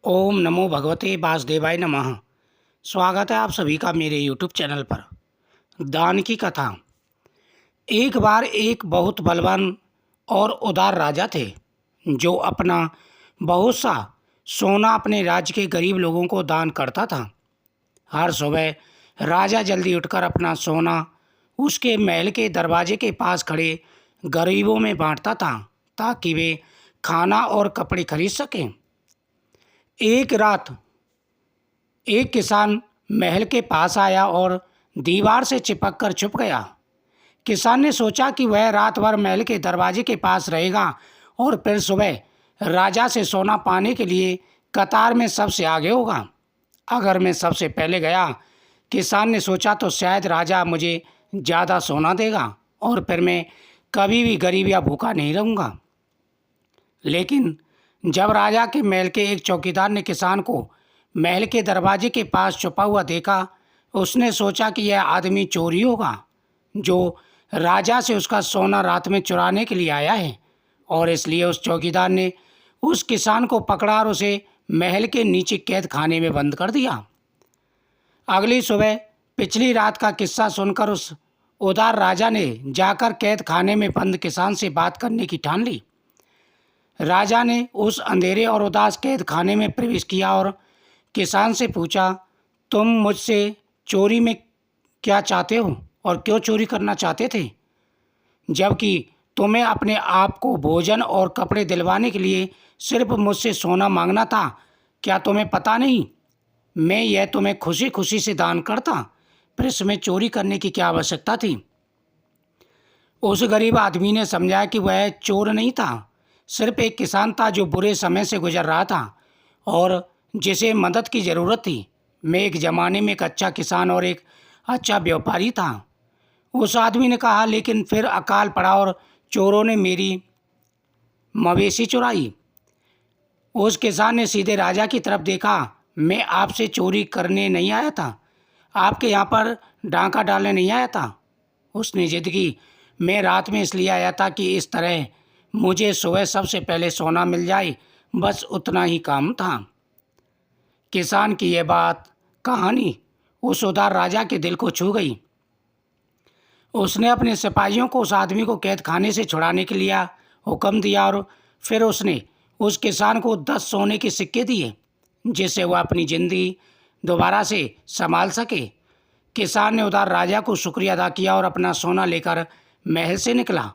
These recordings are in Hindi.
ओम नमो भगवते वासुदेवाय नमः। स्वागत है आप सभी का मेरे यूट्यूब चैनल पर। दान की कथा। एक बार एक बहुत बलवान और उदार राजा थे जो अपना बहुत सा सोना अपने राज्य के गरीब लोगों को दान करता था। हर सुबह राजा जल्दी उठकर अपना सोना उसके महल के दरवाजे के पास खड़े गरीबों में बांटता था ताकि वे खाना और कपड़े खरीद सकें। एक रात एक किसान महल के पास आया और दीवार से चिपक कर छुप गया। किसान ने सोचा कि वह रात भर महल के दरवाजे के पास रहेगा और फिर सुबह राजा से सोना पाने के लिए कतार में सबसे आगे होगा। अगर मैं सबसे पहले गया, किसान ने सोचा, तो शायद राजा मुझे ज़्यादा सोना देगा और फिर मैं कभी भी गरीब या भूखा नहीं रहूँगा। लेकिन जब राजा के महल के एक चौकीदार ने किसान को महल के दरवाजे के पास छुपा हुआ देखा, उसने सोचा कि यह आदमी चोरी होगा जो राजा से उसका सोना रात में चुराने के लिए आया है, और इसलिए उस चौकीदार ने उस किसान को पकड़ा और उसे महल के नीचे कैद खाने में बंद कर दिया। अगली सुबह पिछली रात का किस्सा सुनकर उस उदार राजा ने जाकर कैद खाने में बंद किसान से बात करने की ठान ली। राजा ने उस अंधेरे और उदास कैद खाने में प्रवेश किया और किसान से पूछा, तुम मुझसे चोरी में क्या चाहते हो और क्यों चोरी करना चाहते थे, जबकि तुम्हें अपने आप को भोजन और कपड़े दिलवाने के लिए सिर्फ मुझसे सोना मांगना था। क्या तुम्हें पता नहीं, मैं यह तुम्हें खुशी खुशी से दान करता, फिर इसमें चोरी करने की क्या आवश्यकता थी। उस गरीब आदमी ने समझा कि वह चोर नहीं था, सिर्फ एक किसान था जो बुरे समय से गुजर रहा था और जिसे मदद की ज़रूरत थी। मैं एक ज़माने में एक अच्छा किसान और एक अच्छा व्यापारी था। उस आदमी ने कहा, लेकिन फिर अकाल पड़ा और चोरों ने मेरी मवेशी चुराई। उस किसान ने सीधे राजा की तरफ देखा। मैं आपसे चोरी करने नहीं आया था, आपके यहाँ पर डांका डालने नहीं आया था, उसने जिद की। मैं रात में इसलिए आया था कि इस तरह मुझे सुबह सबसे पहले सोना मिल जाए, बस उतना ही काम था। किसान की यह कहानी उस उदार राजा के दिल को छू गई। उसने अपने सिपाहियों को उस आदमी को कैद खाने से छुड़ाने के लिए हुक्म दिया और फिर उसने उस किसान को 10 सोने के सिक्के दिए जिससे वह अपनी जिंदगी दोबारा से संभाल सके। किसान ने उदार राजा को शुक्रिया अदा किया और अपना सोना लेकर महल से निकला।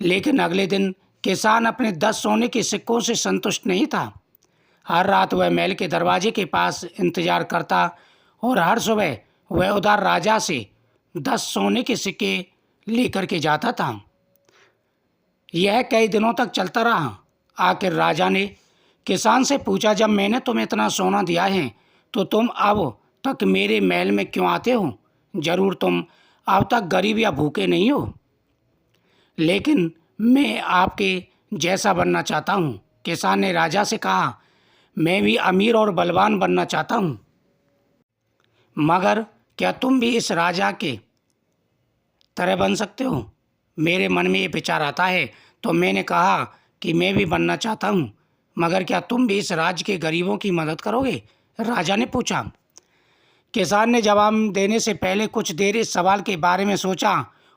लेकिन अगले दिन किसान अपने 10 सोने के सिक्कों से संतुष्ट नहीं था। हर रात वह महल के दरवाजे के पास इंतजार करता और हर सुबह वह उदार राजा से 10 सोने के सिक्के लेकर के जाता था। यह कई दिनों तक चलता रहा। आखिर राजा ने किसान से पूछा, जब मैंने तुम्हें इतना सोना दिया है तो तुम अब तक मेरे महल में क्यों आते हो? जरूर तुम अब तक गरीब या भूखे नहीं हो। लेकिन मैं आपके जैसा बनना चाहता हूँ, किसान ने राजा से कहा। मैं भी अमीर और बलवान बनना चाहता हूँ, मगर क्या तुम भी इस राजा के तरह बन सकते हो? मेरे मन में ये विचार आता है तो मैंने कहा कि मैं भी बनना चाहता हूँ, मगर क्या तुम भी इस राज्य के गरीबों की मदद करोगे? राजा ने पूछा। किसान ने जवाब देने से पहले कुछ देर इस सवाल के बारे में सोचा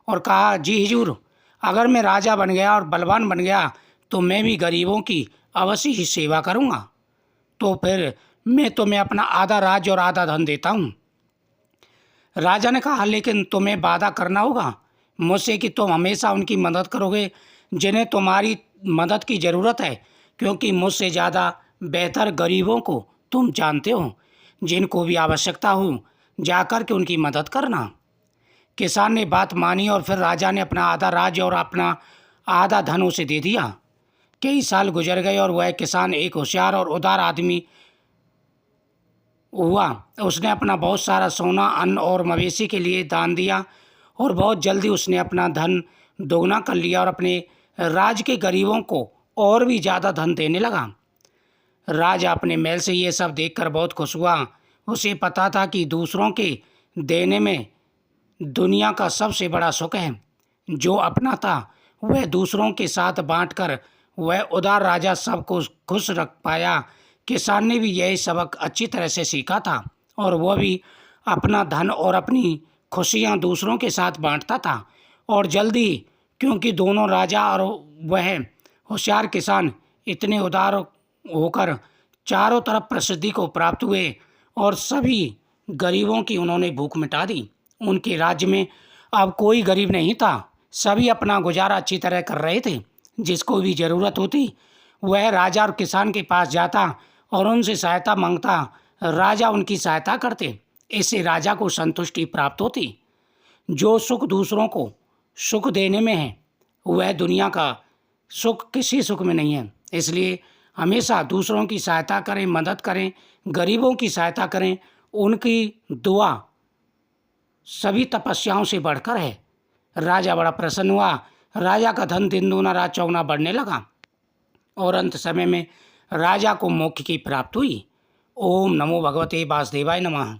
और कहा, जी हुजूर, अगर मैं राजा बन गया और बलवान बन गया तो मैं भी गरीबों की अवश्य ही सेवा करूँगा। तो फिर मैं तुम्हें अपना आधा राज्य और आधा धन देता हूँ। राजा ने कहा, लेकिन तुम्हें वादा करना होगा मुझसे कि तुम हमेशा उनकी मदद करोगे जिन्हें तुम्हारी मदद की ज़रूरत है, क्योंकि मुझसे ज़्यादा बेहतर गरीबों को तुम जानते हो। जिनको भी आवश्यकता हो जाकर के उनकी मदद करना। किसान ने बात मानी और फिर राजा ने अपना आधा राज्य और अपना आधा धन उसे दे दिया। कई साल गुजर गए और वह किसान एक होशियार और उदार आदमी हुआ। उसने अपना बहुत सारा सोना, अन्न और मवेशी के लिए दान दिया और बहुत जल्दी उसने अपना धन दोगुना कर लिया और अपने राज्य के गरीबों को और भी ज़्यादा धन देने लगा। राजा अपने महल से ये सब देखकर बहुत खुश हुआ। उसे पता था कि दूसरों के देने में दुनिया का सबसे बड़ा सुख है। जो अपना था वह दूसरों के साथ बांटकर वह उदार राजा सबको खुश रख पाया। किसान ने भी यही सबक अच्छी तरह से सीखा था और वह भी अपना धन और अपनी खुशियाँ दूसरों के साथ बांटता था। और जल्दी, क्योंकि दोनों राजा और वह होशियार किसान इतने उदार होकर चारों तरफ प्रसिद्धि को प्राप्त हुए और सभी गरीबों की उन्होंने भूख मिटा दी। उनके राज्य में अब कोई गरीब नहीं था, सभी अपना गुजारा अच्छी तरह कर रहे थे। जिसको भी ज़रूरत होती वह राजा और किसान के पास जाता और उनसे सहायता मांगता। राजा उनकी सहायता करते, इससे राजा को संतुष्टि प्राप्त होती। जो सुख दूसरों को सुख देने में है वह दुनिया का सुख किसी सुख में नहीं है। इसलिए हमेशा दूसरों की सहायता करें, मदद करें, गरीबों की सहायता करें। उनकी दुआ सभी तपस्याओं से बढ़कर है। राजा बड़ा प्रसन्न हुआ। राजा का धन दिन दूना रात चौगुना बढ़ने लगा और अंत समय में राजा को मोक्ष की प्राप्ति हुई। ओम नमो भगवते वासुदेवाय नमः।